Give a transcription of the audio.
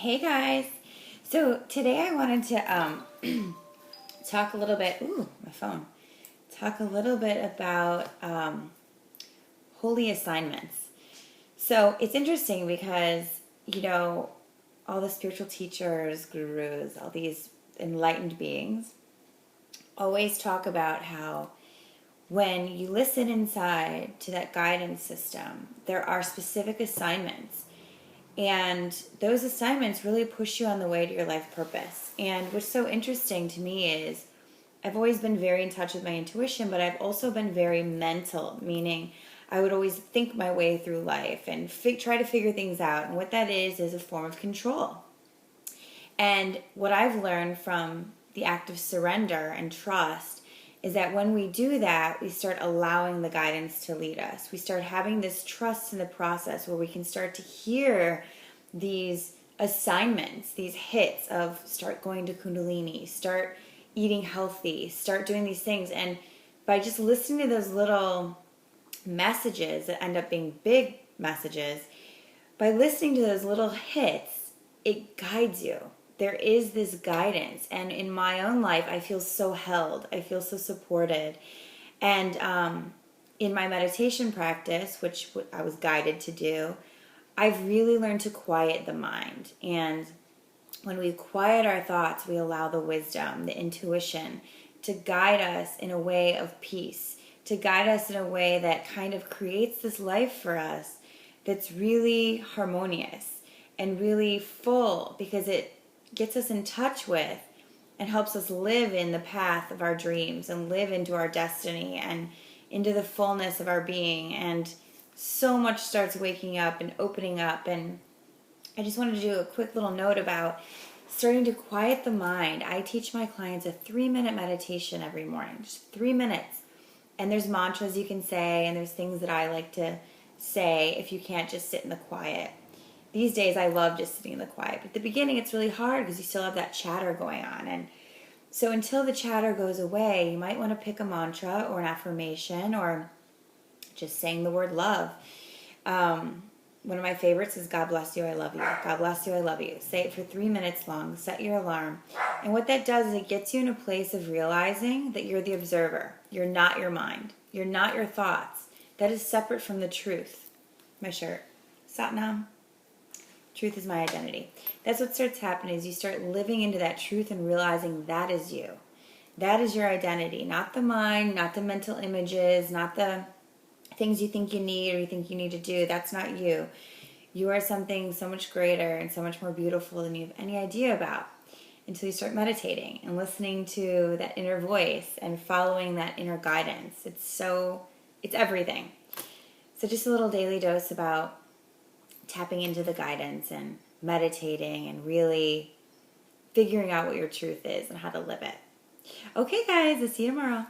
Hey guys. So today I wanted to talk a little bit. Ooh, my phone. Talk a little bit about holy assignments. So it's interesting because all the spiritual teachers, gurus, all these enlightened beings always talk about how when you listen inside to that guidance system, there are specific assignments. And those assignments really push you on the way to your life purpose. And what's so interesting to me is I've always been very in touch with my intuition, but I've also been very mental, meaning I would always think my way through life and try to figure things out. And what that is a form of control. And what I've learned from the act of surrender and trust is that when we do that, we start allowing the guidance to lead us. We start having this trust in the process where we can start to hear these assignments, these hits of start going to Kundalini, start eating healthy, start doing these things. And by just listening to those little messages that end up being big messages, by listening to those little hits, it guides you. There is this guidance, and in my own life I feel so held, I feel so supported. And in my meditation practice, which I was guided to do, I've really learned to quiet the mind. And when we quiet our thoughts, we allow the wisdom, the intuition to guide us in a way of peace, to guide us in a way that kind of creates this life for us that's really harmonious and really full, because it gets us in touch with and helps us live in the path of our dreams and live into our destiny and into the fullness of our being. And so much starts waking up and opening up. And I just wanted to do a quick little note about starting to quiet the mind. I teach my clients a 3-minute meditation every morning, just 3 minutes. And there's mantras you can say, and there's things that I like to say if you can't just sit in the quiet. These days I love just sitting in the quiet, but at the beginning it's really hard because you still have that chatter going on. And so until the chatter goes away, you might want to pick a mantra or an affirmation or just saying the word love. One of my favorites is God bless you, I love you. God bless you, I love you. Say it for 3 minutes long, set your alarm. And what that does is it gets you in a place of realizing that you're the observer. You're not your mind. You're not your thoughts. That is separate from the truth. My shirt. Satnam. Truth is my identity. That's what starts happening is you start living into that truth and realizing that is you. That is your identity, not the mind, not the mental images, not the things you think you need or you think you need to do. That's not you. You are something so much greater and so much more beautiful than you have any idea about until you start meditating and listening to that inner voice and following that inner guidance. It's everything. So just a little daily dose about tapping into the guidance and meditating and really figuring out what your truth is and how to live it. Okay, guys, I'll see you tomorrow.